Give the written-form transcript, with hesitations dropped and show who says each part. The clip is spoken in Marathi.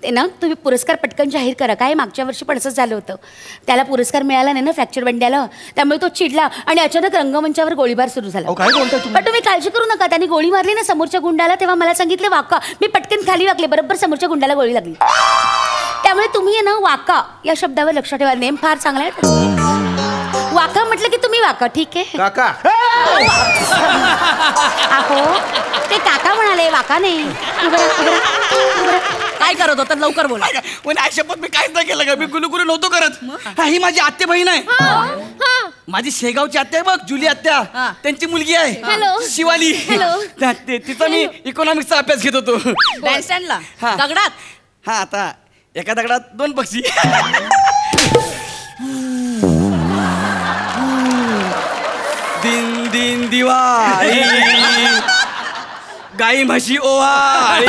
Speaker 1: ते ना तुम्ही पुरस्कार पटकन जाहीर करा. काय मागच्या वर्षी पण असंच झालं होतं. त्याला पुरस्कार मिळाला नाही ना फ्रॅक्चर बंड्याला, त्यामुळे तो चिडला आणि अचानक रंगमंचावर गोळीबार सुरू झाला.
Speaker 2: काय बोलताय तुम्ही?
Speaker 1: पण तुम्ही काळजी करू नका. त्यांनी गोळी मारली ना समोरच्या गुंडाला, तेव्हा मला सांगितले वाका. मी पटकन खाली वाकले, बरोबर समोरच्या गुंडाला गोळी लागली. त्यामुळे तुम्ही ना वाका या शब्दावर लक्ष ठेवा. नेम फार चांगला आहे. वाका म्हटलं की तुम्ही वाका. ठीक आहे
Speaker 2: काका.
Speaker 1: अहो ते काका म्हणाले, वाका नाही.
Speaker 3: काय करत होता लवकर बोला.
Speaker 4: शपथ मी काहीच नाही केलं का. मी गुलुगुलू नव्हतो करत. ही माझी आत्या बहीण आहे. माझी शेगावची आत्या आहे बघ, जुली आत्या. त्यांची मुलगी आहे शिवाली. तिचा मी इकॉनॉमिक्सचा अभ्यास घेत होतो
Speaker 3: बँडस्टँडला दगडात.
Speaker 4: हा आता एका दगडात 2 पक्षी. दिन दिन दिवाळी गाई म्हशी ओवाळी.